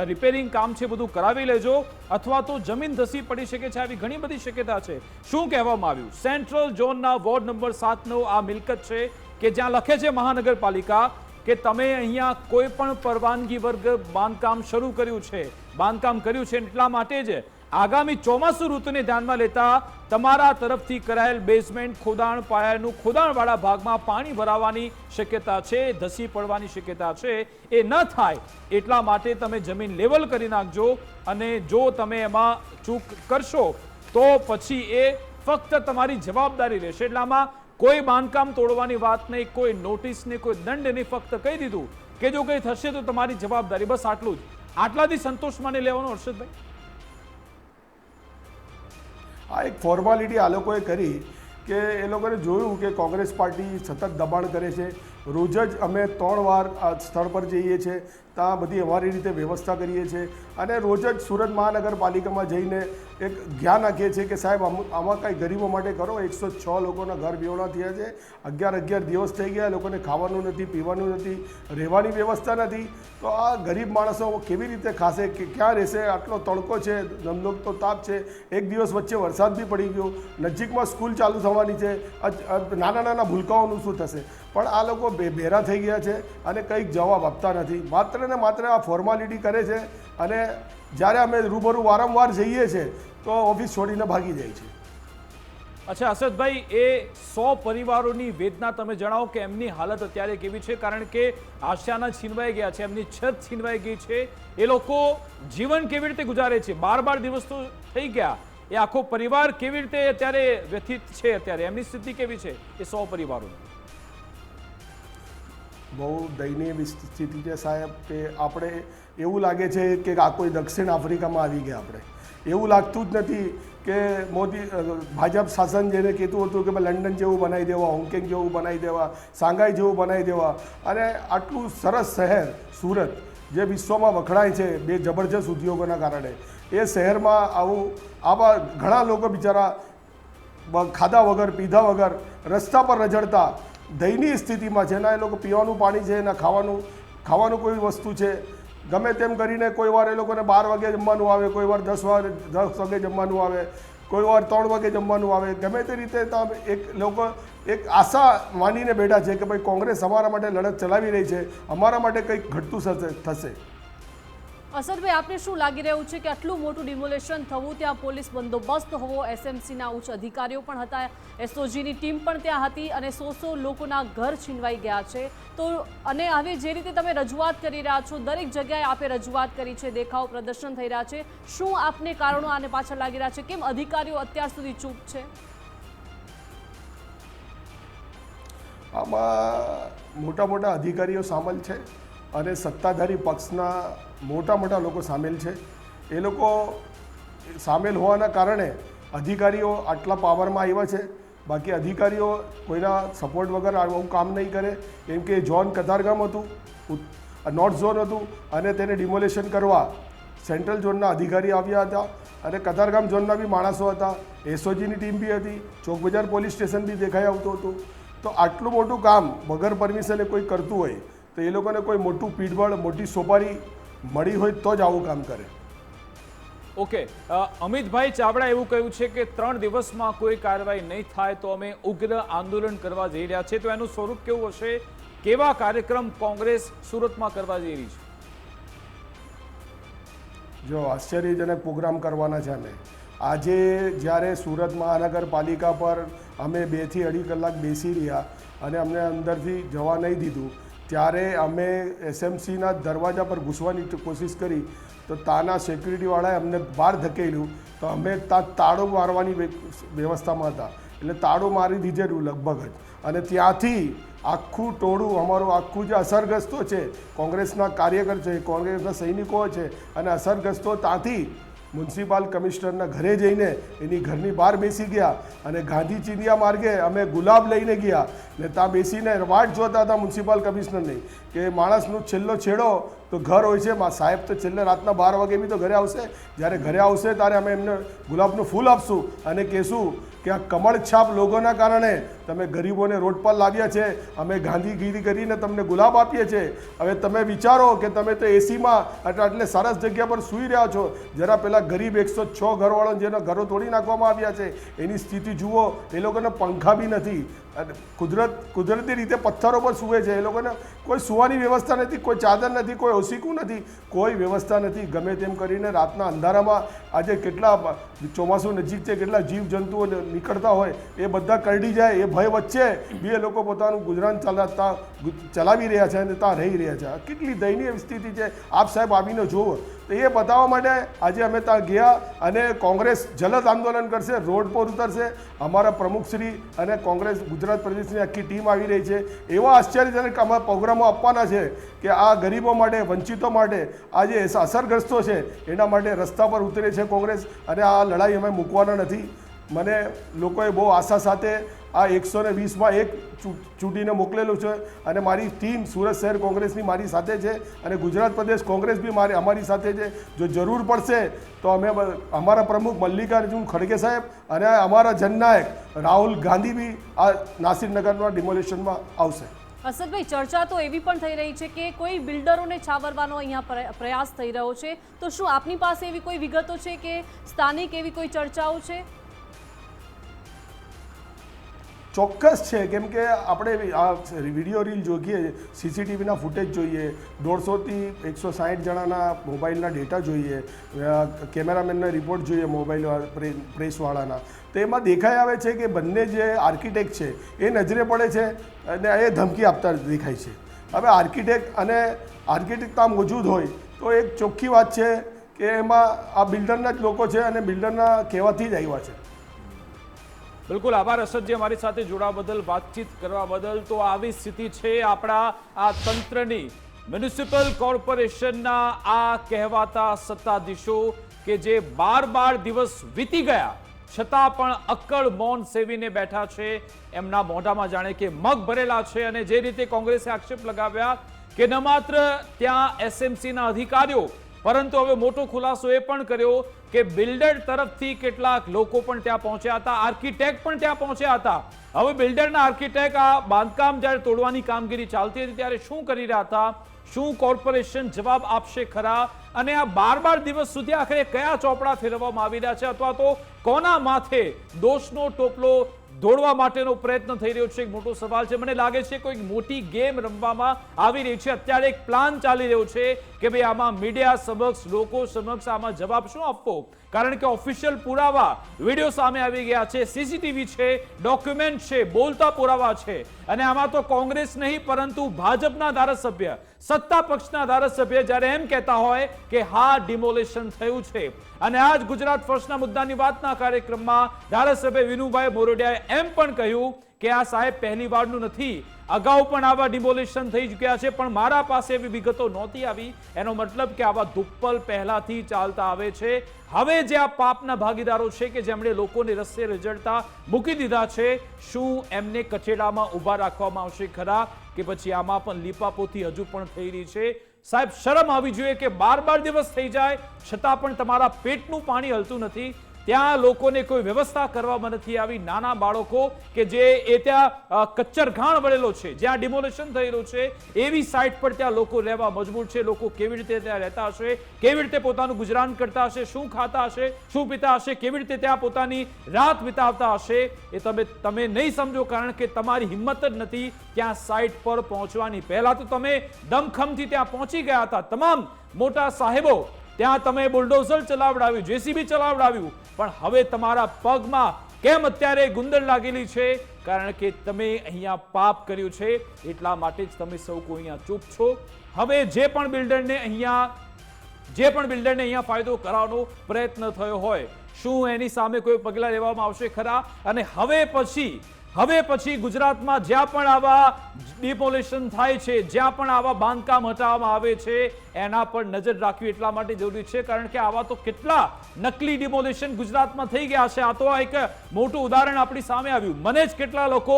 રિપેરિંગ કામ છે બધું કરાવી લેજો અથવા તો જમીન ધસી પડી શકે છે, આવી ઘણી બધી શક્યતા છે. શું કહેવામાં આવ્યું? સેન્ટ્રલ ઝોનના વોર્ડ નંબર 7 આ મિલકત છે કે જ્યાં લખે છે મહાનગરપાલિકા કે તમે અહીંયા કોઈ પણ પરવાનગી વર્ગ બાંધકામ શરૂ કર્યું છે, બાંધકામ કર્યું છે, એટલા માટે જ આગામી ચોમાસુ ઋતુને ધ્યાનમાં લેતા તમારા તરફથી કરાયેલ બેઝમેન્ટ ખોદાણ, પાયાનું ખોદાણવાળા ભાગમાં પાણી ભરાવાની શક્યતા છે, ધસી પડવાની શક્યતા છે. એ ન થાય એટલા માટે તમે જમીન લેવલ કરી નાખજો અને જો તમે એમાં ચૂક કરશો તો પછી એ ફક્ત તમારી જવાબદારી રહેશે. એટલામાં કોઈ બાંધકામ તોડવાની વાત નહીં, કોઈ નોટિસ નહીં, કોઈ દંડ નહીં, ફક્ત કહી દીધું કે જો કંઈ થશે તો તમારી જવાબદારી, બસ આટલું જ. આટલાથી સંતોષ માની લેવાનો હર્ષદભાઈ? આ એક ફોર્માલિટી આ લોકોએ કરી કે એ લોકોને જોયું કે કોંગ્રેસ પાર્ટી સતત દબાણ કરે છે. રોજ જ અમે 3 વાર આ સ્થળ પર જઈએ છીએ, ત્યાં બધી અમારી રીતે વ્યવસ્થા કરીએ છીએ અને રોજ જ સુરત મહાનગરપાલિકામાં જઈને એક ધ્યાન રાખીએ છીએ કે સાહેબ આમાં કાંઈ ગરીબો માટે કરો. 106 લોકોના ઘર બેવડા થયા છે, 11 દિવસ થઈ ગયા, લોકોને ખાવાનું નથી, પીવાનું નથી, રહેવાની વ્યવસ્થા નથી. તો આ ગરીબ માણસો કેવી રીતે ખાશે, કે ક્યાં રહેશે? આટલો તડકો છે, ધમધોકતો તાપ છે, એક દિવસ વચ્ચે વરસાદ બી પડી ગયો, નજીકમાં સ્કૂલ ચાલુ થવાની છે, નાના નાના ભૂલકાઓનું શું થશે? પણ આ લોકો બેરા થઈ ગયા છે અને કંઈક જવાબ આપતા નથી. માત્ર ને માત્ર આ ફોર્માલિટી કરે છે અને જ્યારે અમે રૂબરૂ વારંવાર જઈએ છીએ તો ઓફિસ છોડીને ભાગી જાય છે. અચ્છા હર્ષદભાઈ, એ 100 પરિવારોની વેદના તમે જણાવો કે એમની હાલત અત્યારે કેવી છે? કારણ કે આશિયાના છીનવાઈ ગયા છે, એમની છત છીનવાઈ ગઈ છે, એ લોકો જીવન કેવી રીતે ગુજારે છે? 12 દિવસ તો થઈ ગયા, એ આખો પરિવાર કેવી રીતે અત્યારે વ્યથિત છે? અત્યારે એમની સ્થિતિ કેવી છે એ 100 પરિવારોની? બહુ દયનીય સ્થિતિ છે સાહેબ, કે આપણે એવું લાગે છે કે આ કોઈ દક્ષિણ આફ્રિકામાં આવી ગયા. આપણે એવું લાગતું જ નથી કે મોદી ભાજપ શાસન જેને કહેતું હતું કે ભાઈ લંડન જેવું બનાવી દેવા, હોંગકોંગ જેવું બનાવી દેવા, શાંઘાઈ જેવું બનાવી દેવા, અને આટલું સરસ શહેર સુરત જે વિશ્વમાં વખણાય છે બે જબરજસ્ત ઉદ્યોગોના કારણે, એ શહેરમાં આવા ઘણા લોકો બિચારા ખાધા વગર પીધા વગર રસ્તા પર રઝળતા દયનીય સ્થિતિમાં છે. ના એ લોકો પીવાનું પાણી છે, ના ખાવાનું કોઈ વસ્તુ છે. ગમે તેમ કરીને કોઈ વાર એ લોકોને 12 વાગે જમવાનું આવે, કોઈ વાર 10 વાગે જમવાનું આવે, કોઈ વાર 3 વાગે જમવાનું આવે. ગમે તે રીતે લોકો એક આશા માનીને બેઠા છે કે ભાઈ કોંગ્રેસ અમારા માટે લડત ચલાવી રહી છે, અમારા માટે કંઈક ઘટતું થશે. અસરભાઈ, આપને શું લાગી રહ્યું છે કે આટલું મોટું ડિમોલેશન થવું, ત્યાં પોલીસ બંદોબસ્ત હોવો, એસએમસીના ઉચ્ચ અધિકારીઓ પણ હતા, એસઓજીની ટીમ પણ ત્યાં હતી અને 100 લોકોના ઘર છીનવાઈ ગયા છે, તો અને હવે જે રીતે તમે રજૂઆત કરી રહ્યા છો, દરેક જગ્યાએ આપે રજૂઆત કરી છે, દેખાવ પ્રદર્શન થઈ રહ્યા છે, શું આપને કારણો આને પાછળ લાગી રહ્યા છે? કેમ અધિકારીઓ અત્યાર સુધી ચૂપ છે? આમાં મોટા અધિકારીઓ સામેલ છે અને સત્તાધારી પક્ષના મોટા લોકો સામેલ છે. એ લોકો સામેલ હોવાના કારણે અધિકારીઓ આટલા પાવરમાં આવ્યા છે. બાકી અધિકારીઓ કોઈના સપોર્ટ વગર આવું કામ નહીં કરે, કેમ કે ઝોન કતારગામ હતું, નોર્થ ઝોન હતું, અને તેને ડિમોલેશન કરવા સેન્ટ્રલ ઝોનના અધિકારી આવ્યા હતા અને કતારગામ ઝોનના બી માણસો હતા, એસઓજીની ટીમ બી હતી, ચોકબજાર પોલીસ સ્ટેશન બી દેખાઈ આવતું હતું. તો આટલું મોટું કામ વગર પરમિશને કોઈ કરતું હોય તો એ લોકોને કોઈ મોટું પીઠબળ, મોટી સોપારી મળી હોય તો જ આવું કામ કરે. ઓકે, અમિતભાઈ ચાવડા એવું કહ્યું છે કે 3 દિવસમાં કોઈ કાર્યવાહી નહીં થાય તો અમે ઉગ્ર આંદોલન કરવા જઈ રહ્યા છે. તો એનું સ્વરૂપ કેવું હશે? કેવા કાર્યક્રમ કોંગ્રેસ સુરતમાં કરવા જઈ રહી છે? જો આશ્ચર્યજનક પ્રોગ્રામ કરવાના છે. અમે આજે જ્યારે સુરત મહાનગરપાલિકા પર અમે 2 થી 2.5 કલાક બેસી રહ્યા અને અમને અંદરથી જવા નહીં દીધું, ત્યારે અમે એસએમસીના દરવાજા પર ઘૂસવાની કોશિશ કરી તો તાના સિક્યુરિટીવાળાએ અમને બહાર ધકેલ્યું. તો અમે ત્યાં તાળો મારવાની વ્યવસ્થામાં હતા, એટલે તાળો મારી દીધેલું લગભગ જ. અને ત્યાંથી આખું ટોળું અમારું આખું જે અસરગ્રસ્તો છે, કોંગ્રેસના કાર્યકર છે, કોંગ્રેસના સૈનિકો છે, અને અસરગ્રસ્તો ત્યાંથી મ્યુનિસિપલ કમિશનરના ઘરે જઈને એની ઘરની બહાર બેસી ગયા અને ગાંધી ચિંધિયા માર્ગે અમે ગુલાબ લઈને ગયા ને ત્યાં બેસીને વાટ જોતા હતા મ્યુનિસિપલ કમિશનરની કે માણસનો છેલ્લો છેડો તો ઘર હોય છે. સાહેબ તો છેલ્લે રાતના 12 વાગે બી તો ઘરે આવશે. જ્યારે ઘરે આવશે ત્યારે અમે એમને ગુલાબનું ફૂલ આપશું અને કહેશું કે આ કમળ છાપ લોકોના કારણે તમે ગરીબોને રોડ પર લાવ્યા છે, અમે ગાંધીગીરી કરીને તમને ગુલાબ આપીએ છીએ. હવે તમે વિચારો કે તમે તો એસીમાં એટલે સરસ જગ્યા પર સૂઈ રહ્યા છો, જરા પેલા ગરીબ 106 ઘરવાળો જેના ઘરો તોડી નાખવામાં આવ્યા છે એની સ્થિતિ જુઓ. એ લોકોને પંખા બી નથી, કુદરતી રીતે પથ્થરો પર સૂવે છે. એ લોકોને કોઈ સૂવાની વ્યવસ્થા નથી, કોઈ ચાદર નથી, કોઈ ઓસીકું નથી, કોઈ વ્યવસ્થા નથી. ગમે તેમ કરીને રાતના અંધારામાં આજે કેટલા ચોમાસું નજીક છે, કેટલા જીવજંતુઓ નીકળતા હોય એ બધા કરડી જાય એ ભય વચ્ચે બી એ લોકો પોતાનું ગુજરાન ચલાવી રહ્યા છે અને ત્યાં રહી રહ્યા છે. કેટલી દયનીય સ્થિતિ છે, આપ સાહેબ આવીને જુઓ. તો એ બતાવવા માટે આજે અમે ત્યાં ગયા અને કોંગ્રેસ જલદ આંદોલન કરશે, રોડ પર ઉતરશે. અમારા પ્રમુખશ્રી અને કોંગ્રેસ ગુજરાત પ્રદેશની આખી ટીમ આવી રહી છે. એવા આશ્ચર્યજનક અમારા પ્રોગ્રામો આપવાના છે કે આ ગરીબો માટે, વંચિતો માટે, આ જે અસરગ્રસ્તો છે એના માટે રસ્તા પર ઉતરે છે કોંગ્રેસ. અને આ લડાઈ અમે મૂકવાના નથી. મને લોકોએ બહુ આશા સાથે આ 120માં 1 ચૂંટીને મોકલેલું છે અને મારી ટીમ સુરત શહેર કોંગ્રેસની મારી સાથે છે અને ગુજરાત પ્રદેશ કોંગ્રેસ બી અમારી સાથે છે. જો જરૂર પડશે તો અમે અમારા પ્રમુખ મલ્લિકાર્જુન ખડગે સાહેબ અને અમારા જનનાયક રાહુલ ગાંધી બી આ નાસિરનગરના ડિમોલેશનમાં આવશે. અસદભાઈ, ચર્ચા તો એવી પણ થઈ રહી છે કે કોઈ બિલ્ડરોને છાવરવાનો અહીંયા પ્રયાસ થઈ રહ્યો છે, તો શું આપની પાસે એવી કોઈ વિગતો છે કે સ્થાનિક એવી કોઈ ચર્ચાઓ છે? ચોક્કસ છે, કેમ કે આપણે આ વિડીયો રીલ જોઈએ, સીસીટીવીના ફૂટેજ જોઈએ, 150થી 160 જણાના મોબાઈલના ડેટા જોઈએ, કેમેરામેનના રિપોર્ટ જોઈએ મોબાઈલ પ્રેસવાળાના. તો એમાં દેખાઈ આવે છે કે બંને જે આર્કિટેક્ટ છે એ નજરે પડે છે અને એ ધમકી આપતા દેખાય છે. હવે આર્કિટેક્ટ ત્યાં મોજૂદ હોય તો એક ચોખ્ખી વાત છે કે એમાં આ બિલ્ડરના જ લોકો છે અને બિલ્ડરના કહેવાથી જ આવ્યા છે. બિલકુલ આભાર અસદજી, અમારી સાથે જોડાવા બદલ, વાતચીત કરવા બદલ. તો આવી સ્થિતિ છે આપણા આ તંત્રની, મ્યુનિસિપલ કોર્પોરેશનના આ કહેવાતા સત્તાધીશો કે જે 12 દિવસ વીતી ગયા છતાં પણ અક્કડ મૌન સેવીને બેઠા છે. એમના મોઢામાં જાણે કે મગ ભરેલા છે. અને જે રીતે કોંગ્રેસે આક્ષેપ લગાવ્યા કે ન માત્ર ત્યાં એસએમસીના અધિકારીઓ, પરંતુ હવે મોટો ખુલાસો એ પણ કર્યો કે બિલ્ડર તરફથી કેટલાક લોકો પણ ત્યાં પહોંચ્યા હતા, આર્કિટેક્ટ પણ ત્યાં પહોંચ્યા હતા. હવે બિલ્ડરના આર્કિટેક્ટ આ બાંધકામ જ્યારે તોડવાની કામગીરી ચાલતી હતી ત્યારે શું કરી રહ્યા હતા? શું કોર્પોરેશન જવાબ આપશે ખરા? અને આ 12 દિવસ સુધી આખરે કયા ચોપડા ફેરવવામાં આવી રહ્યા છે, અથવા તો કોના માથે દોષનો ટોપલો દોડવા માટેનો પ્રયત્ન થઈ રહ્યો છે? એક મોટો સવાલ છે. મને લાગે છે કોઈ મોટી ગેમ રમવામાં આવી રહી છે. અત્યારે એક પ્લાન ચાલી રહ્યો છે કે ભાઈ આમાં મીડિયા સમક્ષ, લોકો સમક્ષ આમાં જવાબ શું આપવો, કારણ કે ઓફિશિયલ પુરાવા, વિડીયો સામે આવી ગયા છે, સીસીટીવી છે, ડોક્યુમેન્ટ છે, બોલતા પુરાવા છે. અને આમાં તો કોંગ્રેસ નહીં પરંતુ ભાજપના ધારાસભ્ય, સત્તા પક્ષના ધારાસભ્ય જ્યારે એમ કહેતા હોય કે હા ડિમોલેશન થયું છે. અને આજ ગુજરાત ફર્સ્ટના મુદ્દાની વાતના કાર્યક્રમમાં ધારાસભ્ય વિનુભાઈ મોરડિયાએ એમ પણ કહ્યું કે આ સાહેબ પહેલી વારનું નથી, અગાઉ પણ આવા ડિમોલેશન થઈ ચૂક્યા છે, પણ મારા પાસે એવી વિગતો નહોતી આવી. એનો મતલબ કે આવા દુપ્પલ પહેલાથી ચાલતા આવે છે. હવે જે આ પાપના ભાગીદારો છે કે જેમણે લોકોને રસ્તે રજડતા મૂકી દીધા છે, શું એમને કચેડામાં ઊભા રાખવામાં આવશે ખરા, કે પછી આમાં પણ લીપાપોથી હજુ પણ થઈ રહી છે? સાહેબ, શરમ આવી જોઈએ કે 12 દિવસ થઈ જાય છતાં પણ તમારા પેટનું પાણી હલતું નથી. ત્યાં લોકોને કોઈ વ્યવસ્થા કરવામાં નથી આવી. નાના બાળકો કે જે એ ત્યાં કચ્ચર ઘાણ વળેલો છે, જ્યાં ડિમોલેશન થઈ રહ્યું છે એવી સાઇટ પર ત્યાં લોકો રહેવા મજબૂર છે. લોકો કેવી રીતે ત્યાં રહેતા હશે, કેવી રીતે પોતાનું ગુજરાન કરતા હશે, શું ખાતા હશે, શું પીતા હશે, કેવી રીતે ત્યાં પોતાની રાત વિતાવતા હશે, એ તમે નહીં સમજો, કારણ કે તમારી હિંમત જ નથી ત્યાં સાઇટ પર પહોંચવાની. પહેલા તો તમે દમખમથી ત્યાં પહોંચી ગયા હતા, તમામ મોટા સાહેબો, ત્યાં તમે બુલડોઝર ચલાવડાવ્યું, જેસીબી ચલાવડાવ્યું, પણ હવે તમારા પગમાં કેમ અત્યારે ગુંદર લાગેલી છે? કારણ કે તમે અહીંયા પાપ કર્યું છે, એટલા માટે જ તમે સૌ કોઈ અહીંયા ચૂપ છો. હવે જે પણ બિલ્ડરને અહીંયા ફાયદો કરવાનો પ્રયત્ન થયો હોય, શું એની સામે કોઈ પગલાં લેવામાં આવશે ખરા? અને હવે પછી ગુજરાતમાં જ્યાં પણ આવા ડિમોલેશન થાય છે, જ્યાં પણ આવા બાંધકામ હટાવવામાં આવે છે, એના પર નજર રાખવી એટલા માટે જરૂરી છે, કારણ કે આવા તો કેટલા નકલી ડિમોલેશન ગુજરાતમાં થઈ ગયા છે. આ તો એક મોટું ઉદાહરણ આપણી સામે આવ્યું. મને જ કેટલા લોકો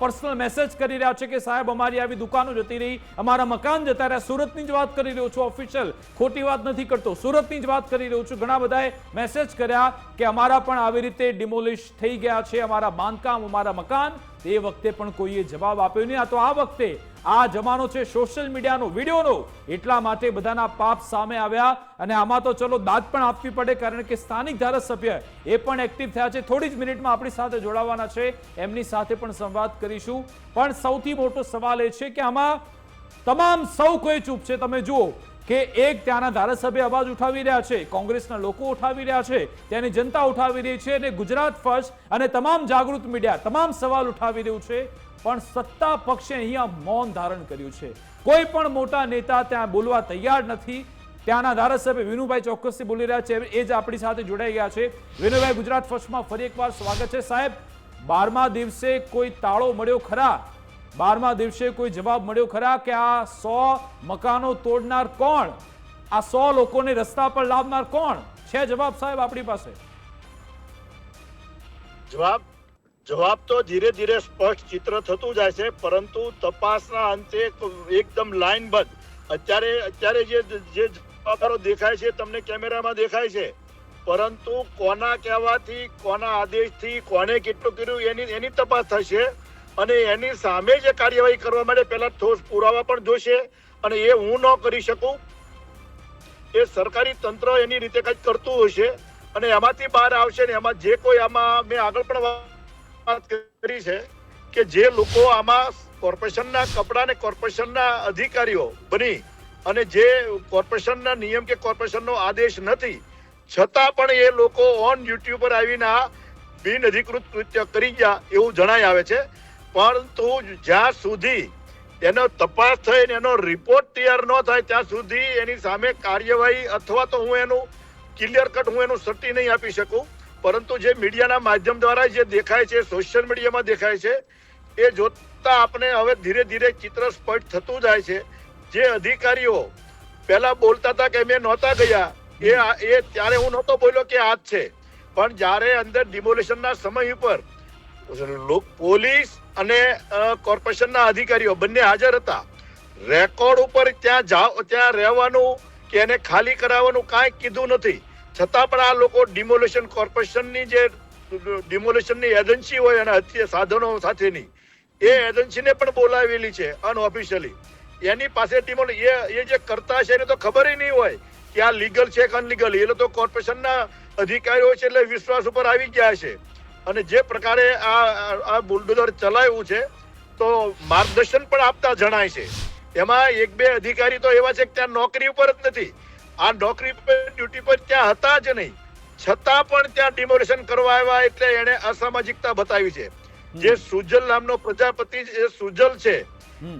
પર્સનલ મેસેજ કરી રહ્યા છે કે સાહેબ અમારી આવી દુકાનો જતી રહી, અમારા મકાન જતા રહ્યા. સુરતની જ વાત કરી રહ્યો છું, ઓફિશિયલ, ખોટી વાત નથી કરતો, સુરતની જ વાત કરી રહ્યો છું. ઘણા બધાએ મેસેજ કર્યા કે અમારા પણ આવી રીતે ડિમોલિશ થઈ ગયા છે, અમારા બાંધકામ, અમારા મકાન. એ વખતે પણ કોઈએ જવાબ આપ્યો નહીં. આ તો આ વખતે આ જમાનો છે સોશિયલ મીડિયાનો, વિડીયોનો, એટલા માટે બધાના પાપ સામે આવ્યા. અને આમાં તો ચલો દાદ પણ આપવી પડે, કારણ કે સ્થાનિક ધારાસભ્ય એ પણ એક્ટિવ થયા છે. થોડી જ મિનિટમાં આપણી સાથે જોડાવાના છે, એમની સાથે પણ સંવાદ કરીશું. પણ સૌથી મોટો સવાલ એ છે કે આમાં તમામ સૌ કોઈ ચૂપ છે. તમે જુઓ કે એક ત્યાંના ધારાસભ્ય અવાજ ઉઠાવી રહ્યા છે, કોંગ્રેસના લોકો ઉઠાવી રહ્યા છે, ત્યાંની જનતા ઉઠાવી રહી છે, અને ગુજરાત ફર્સ્ટ અને તમામ જાગૃત મીડિયા તમામ સવાલ ઉઠાવી રહ્યું છે, પણ સત્તા પક્ષે અહીંયા મૌન ધારણ કર્યું છે. કોઈ પણ મોટા નેતા ત્યાં બોલવા તૈયાર નથી. ત્યાંના ધારાસભ્ય વિનુભાઈ ચોક્કસથી બોલી રહ્યા છે, એ જ આપણી સાથે જોડાઈ ગયા છે. વિનુભાઈ, ગુજરાત ફર્સ્ટમાં ફરી એકવાર સ્વાગત છે. સાહેબ, 12મા દિવસે કોઈ તાળો મળ્યો ખરા? 12મા દિવસે કોઈ જવાબ મળ્યો ખરા કે આ 100 મકાનો તોડનાર કોણ, આ 100 લોકોને રસ્તા પર લાવનાર કોણ છે? જવાબ સાહેબ આપણી પાસે? જવાબ તો ધીરે ધીરે સ્પષ્ટ ચિત્ર થતું જાય છે, પરંતુ તપાસના અંતે એકદમ લાઈનબદ્ધ અત્યારે જે જવાબદારો દેખાય છે તમને કેમેરામાં દેખાય છે, પરંતુ કોના કહેવાથી, કોના આદેશથી, કોને કેટલું કર્યું એની તપાસ થશે, અને એની સામે જે કાર્યવાહી કરવા માટે પહેલા ઠોસ પુરાવા પણ જોશે, અને એ હું ન કરી શકું, એ સરકારી તંત્ર એની રીતે કંઈક કરતું હશે, અને એમાંથી બહાર આવશે ને એમાં જે કોઈ આમાં મેં આગળ પણ વાત કરી છે કે જે લોકો આમાં કોર્પોરેશનના કપડા ને કોર્પોરેશનના અધિકારીઓ બની અને જે કોર્પોરેશનના નિયમ કે કોર્પોરેશનનો આદેશ નથી છતાં પણ એ લોકો ઓન યુટ્યુબ પર આવીને આ બિન અધિકૃત કૃત્ય કરી ગયા એવું જણાઈ આવે છે. પરંતુ જ્યાં સુધી એનો તપાસ થઈને એનો રિપોર્ટ તૈયાર ન થાય ત્યાં સુધી એની સામે કાર્યવાહી અથવા તો હું એનું ક્લિયર કટ હું એનું સટ્ટી નહીં આપી શકું. પરંતુ જે મીડિયાના માધ્યમ દ્વારા જે દેખાય છે, સોશિયલ મીડિયામાં દેખાય છે, એ જોતા આપણે હવે ધીરે ધીરે ચિત્ર સ્પષ્ટ થતું જાય છે. જે અધિકારીઓ પહેલા બોલતા હતા કે મેં નહોતા ગયા, એ ત્યારે હું નહોતો બોલ્યો કે આ જ છે, પણ જ્યારે અંદર ડિમોલેશનના સમય ઉપર પોલીસ અને કોર્પોરેશનના અધિકારીઓ બંને હાજર હતા, રેકોર્ડ ઉપર ત્યાં રહેવાનું કે એને ખાલી કરાવવાનું કાંઈ કીધું નથી, છતાં પણ આ લોકો ડિમોલેશન કોર્પોરેશનની જે ડિમોલેશનની એજન્સી હોય અને હથિયાર સાધનો સાથેની એ એજન્સીને પણ બોલાવેલી છે અનઓફિશિયલી. એની પાસે એ જે કરતા છે એને તો ખબર નહીં હોય કે આ લીગલ છે કે અનલીગલ. એ લોકો કોર્પોરેશનના અધિકારીઓ છે એટલે વિશ્વાસ ઉપર આવી ગયા છે, અને જે પ્રકારે આ બુલડોઝર ચલાવ્યું છે તો માર્ગદર્શન પણ આપતા જણાય છે. એમાં એક બે અધિકારી તો એવા છે કે ત્યાં નોકરી ઉપર જ નથી, આ નોકરી પર ડ્યુટી પર ત્યાં હતા જ નહીં, છતાં પણ ત્યાં ડિમોલેશન કરવા આવ્યા, એટલે એને અસામાજિકતા બતાવી છે. જે સુજલ નામનો પ્રજાપતિ એ સુજલ છે,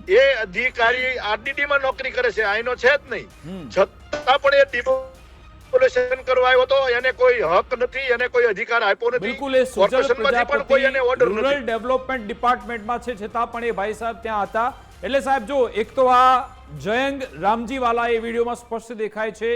એ અધિકારી આરડીડી માં નોકરી કરે છે, આઈનો છે જ નહીં, છતાં પણ એ ડિમોલેશન કરવા આવ્યો તો એને કોઈ હક નથી, એને કોઈ અધિકાર આપ્યો નથી. બિલકુલ, એ સુજલ પ્રજાપતિ રૂરલ ડેવલપમેન્ટ ડિપાર્ટમેન્ટમાં છે, છતાં પણ એ ભાઈ સાહેબ ત્યાં હતા. એટલે સાહેબ જો એક તો આ જયંગ રામજીવાલા એ વિડીયોમાં સ્પષ્ટ દેખાય છે,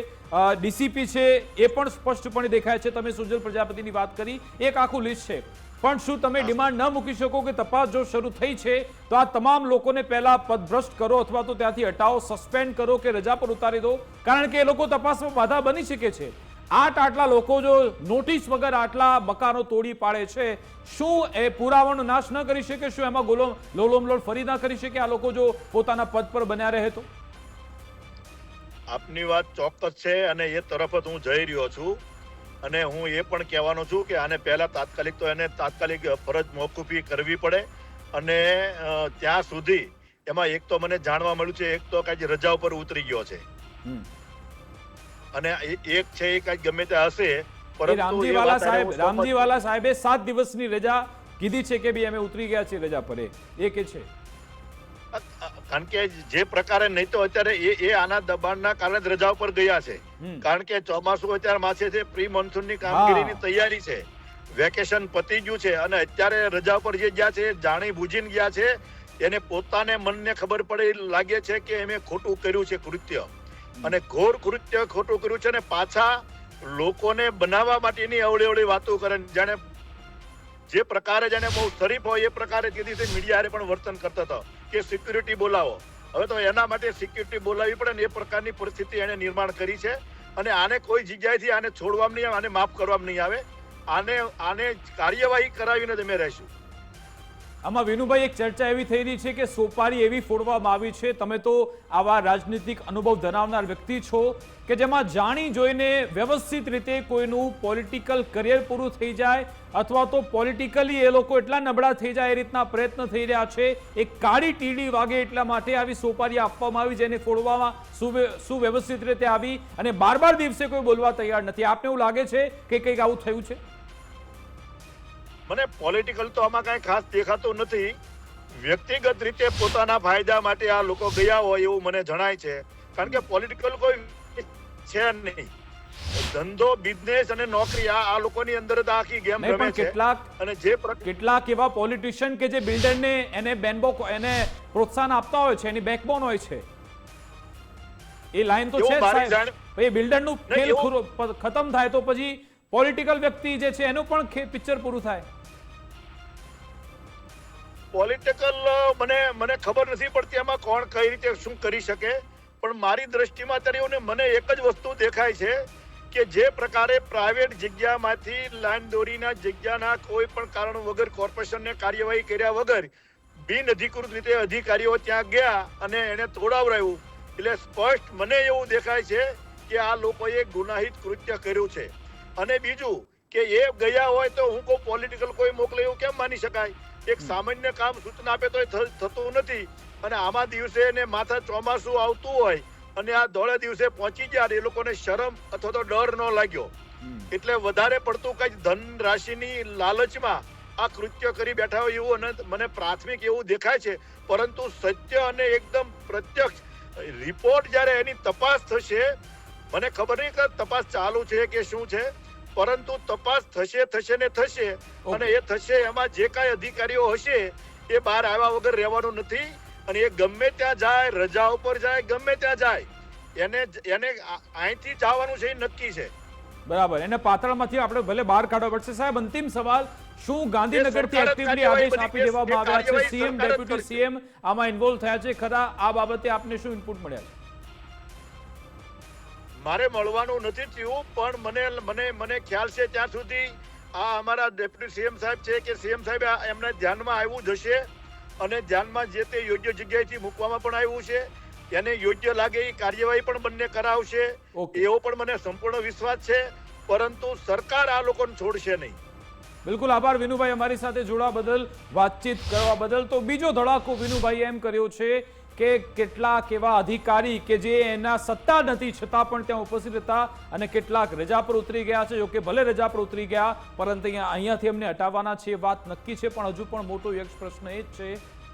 ડીસીપી છે એ પણ સ્પષ્ટપણે દેખાય છે. તમે સુજલ પ્રજાપતિની વાત કરી, એક આખું લિસ્ટ છે, પણ શું તમે ડિમાન્ડ ન મૂકી શકો કે તપાસ જો શરૂ થઈ છે તો આ તમામ લોકોને પહેલા પદભ્રષ્ટ કરો અથવા તો ત્યાંથી હટાવો, સસ્પેન્ડ કરો કે રજા પર ઉતારી દો? કારણ કે એ લોકો તપાસમાં બાધા બની શકે છે. આટલા લોકો જો નોટિસ વગર આટલા મકાનો તોડી પાડે છે, શું એ પુરાવાનો નાશ ન કરી શકે? શું એમાં લોલોમલોલ ફરી ના કરી શકે આ લોકો જો પોતાના પદ પર બન્યા રહે તો? આપની વાત ચોક્કસ છે અને એ તરફ જ હું જઈ રહ્યો છું, અને હું એ પણ કહેવાનો છું કે આને પહેલા તાત્કાલિક ફરજ મોકૂફી કરવી પડે, અને ત્યાં સુધી એમાં એક તો મને જાણવા મળ્યું છે, એક તો કઈ રજા ઉપર ઉતરી ગયો છે, અને એક છે એ કઈ ગમે તે હશે. રામજીવાલા સાહેબે 7 દિવસની રજા કીધી છે કે ભાઈ અમે ઉતરી ગયા છીએ રજા પર, એ કે છે. કારણ કે જે પ્રકારે નહીં તો અત્યારે એ આના દબાણના કારણે જ રજા ઉપર ગયા છે, કારણ કે ચોમાસું અત્યારે માસે છે, પ્રી મોન્સૂનની કામગીરીની તૈયારી છે, વેકેશન પતી ગયું છે, અને અત્યારે રજા ઉપર જે ગયા છે જાણી બુજીને ગયા છે. એને પોતાને મનને ખબર પડે લાગે છે કે એમે ખોટું કર્યું છે કૃત્ય, અને ઘોર કૃત્ય ખોટું કર્યું છે, ને પાછા લોકોને બનાવવા માટેની અવળી વાતો કરે. જાણે જે પ્રકારે જાણે બહુ શરીફ હોય એ પ્રકારે તે દિવસે મીડિયા પણ વર્તન કરતા હતા કે સિક્યુરિટી બોલાવો. હવે તો એના માટે સિક્યુરિટી બોલાવવી પડે ને એ પ્રકારની પરિસ્થિતિ એને નિર્માણ કરી છે, અને આને કોઈ જગ્યાએથી આને છોડવામાં નહીં આવે, આને માફ કરવામાં નહીં આવે, આને કાર્યવાહી કરાવીને જ અમે રહીશું. આમાં વિનુભાઈ એક ચર્ચા એવી થઈ રહી છે કે સોપારી એવી ફોડવામાં આવી છે, તમે તો આવા રાજનીતિક અનુભવ ધરાવનાર વ્યક્તિ છો કે જેમાં જાણી જોઈને વ્યવસ્થિત રીતે કોઈનું પોલિટિકલ કરિયર પૂરું થઈ જાય અથવા તો પોલિટિકલી એ લોકો એટલા નબળા થઈ જાય એ રીતના પ્રયત્ન થઈ રહ્યા છે. એક કાળી ટીડી વાગે એટલા માટે આવી સોપારી આપવામાં આવી જેને ફોડવામાં સુવ્યવસ્થિત રીતે આવી અને બાર દિવસે કોઈ બોલવા તૈયાર નથી. આપને એવું લાગે છે કે કંઈક આવું થયું છે? મને પોલિટિકલ તો આમાં કઈ ખાસ દેખાતું નથી. વ્યક્તિગત રીતે પોતાના ફાયદા માટે આ લોકો ગયા હોય એવું મને જણાય છે, કારણ કે પોલિટિકલ કોઈ છે નહીં. ધંધો, બિઝનેસ અને નોકરી આ લોકોની અંદર જ આખી ગેમ નહીં, રમે પણ છે. અને જે કેટલાક એવા પોલિટિશિયન કે જે બિલ્ડરને એને પ્રોત્સાહન આપતા હોય છે, એની બેકબોન હોય છે. એ લાઈન તો છે જ સાહેબ. એ બિલ્ડરનું ખેલ ખતમ થાય તો પછી પોલિટિકલ વ્યક્તિ જે છે એનું પણ પિક્ચર પૂરું થાય. પોલિટિકલ મને ખબર નથી પડતી આમાં કોણ કઈ રીતે શું કરી શકે, પણ મારી દ્રષ્ટિમાં અત્યારે મને એક જ વસ્તુ દેખાય છે કે જે પ્રકારે પ્રાઇવેટ જગ્યામાંથી લાઈન દોરીના જગ્યાના કોઈ પણ કારણ વગર કોર્પોરેશનને કાર્યવાહી કર્યા વગર બિનઅધિકૃત રીતે અધિકારીઓ ત્યાં ગયા અને એને તોડાવરાયું, એટલે સ્પષ્ટ મને એવું દેખાય છે કે આ લોકોએ ગુનાહિત કૃત્ય કર્યું છે. અને બીજું કે એ ગયા હોય તો હું કોઈ પોલિટિકલ કોઈ મોકલે એવું કેમ માની શકાય? એક સામાન્ય કામ સૂચના આપે તો એ થતું નથી. અને આમાં દિવસે એને માથા ચોમાસું આવતું હોય અને આ ધોળે દિવસે પહોંચી ગયા, એ લોકોને શરમ અથવા તો ડર ન લાગ્યો, એટલે વધારે પડતું કઈ ધન રાશિની લાલચમાં આ કૃત્ય કરી બેઠા હોય એવું મને પ્રાથમિક એવું દેખાય છે. પરંતુ સત્ય અને એકદમ પ્રત્યક્ષ રિપોર્ટ જ્યારે એની તપાસ થશે, મને ખબર નહીં કે તપાસ ચાલુ છે કે શું છે, પરંતુ તપાસ થશે ને થશે. અને એ થશે એમાં જે કાંઈ અધિકારીઓ હશે એ બહાર આવ્યા વગર રહેવાનું નથી. અને એ ગમે ત્યાં જાય, રજા ઉપર જાય, ગમે ત્યાં જાય, એને અહીંથી જવાનું છે એ નક્કી છે. બરાબર. એને પાતળમાંથી આપણે ભલે બહાર કાઢવા પડશે. સાહેબ, અંતિમ સવાલ, શું ગાંધીનગરથી એક્ટિવલી આદેશ આપી દેવામાં આવ્યા છે? સીએમ, ડેપ્યુટી સીએમ આમાં ઇન્વોલ્વ થયા છે ખરા? આ બાબતે આપને શું ઇનપુટ મળ્યા છે? મારે મળવાનું નથી થયું, પણ મને ખ્યાલ છે ત્યાં સુધી આ અમારા ડેપ્યુટી સીએમ સાહેબ છે કે સીએમ સાહેબ એમને ધ્યાનમાં આવ્યું જ હશે અને ધ્યાનમાં જે તે યોગ્ય જગ્યાએથી મૂકવામાં પણ આવ્યું છે. એને યોગ્ય લાગે એ કાર્યવાહી પણ બંને કરાવશે એવો પણ મને સંપૂર્ણ વિશ્વાસ છે. પરંતુ સરકાર આ લોકોને છોડશે નહીં. બિલકુલ. આભાર વિનુભાઈ, અમારી સાથે જોડાવા બદલ, વાતચીત કરવા બદલ. તો બીજો ધડાકો વિનુભાઈ એમ કર્યો છે કે કેટલાક એવા અધિકારી કે જે એના સત્તા નથી છતાં પણ ત્યાં ઉપસ્થિત હતા અને કેટલાક રજા પર ઉતરી ગયા છે. જોકે ભલે રજા પર ઉતરી ગયા, પરંતુ અહીંયાથી એમને હટાવવાના છે એ વાત નક્કી છે. પણ હજુ પણ મોટો યક્ષ પ્રશ્ન એ જ છે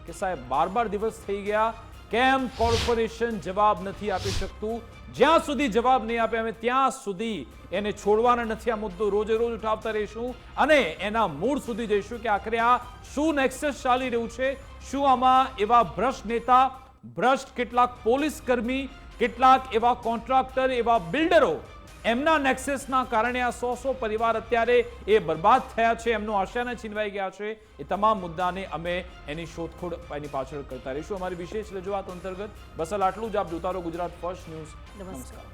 કે સાહેબ 12 દિવસ થઈ ગયા, કેમ કોર્પોરેશન જવાબ નથી આપી શકતું? જ્યાં સુધી જવાબ નહીં આપે અમે ત્યાં સુધી એને છોડવાના નથી. આ મુદ્દો રોજે રોજ ઉઠાવતા રહીશું અને એના મૂળ સુધી જઈશું કે આખરે આ શું નેક્સસ ચાલી રહ્યું છે. શું આમાં એવા ભ્રષ્ટ નેતા, ભ્રષ્ટ કેટલાક પોલીસ કર્મી, કેટલાક એવા કોન્ટ્રાક્ટર, એવા બિલ્ડરો, એમના નેક્સસના કારણે આ 100 પરિવાર અત્યારે એ બરબાદ થયા છે, એમનો આશાને છીનવાઈ ગયા છે. એ તમામ મુદ્દાને અમે એની શોધખોળ એની પાછળ કરતા રહીશું અમારી વિશેષ રજૂઆત અંતર્ગત. બસ આટલું જ. આપ જોતા રહો ગુજરાત ફર્સ્ટ ન્યૂઝ. નમસ્કાર.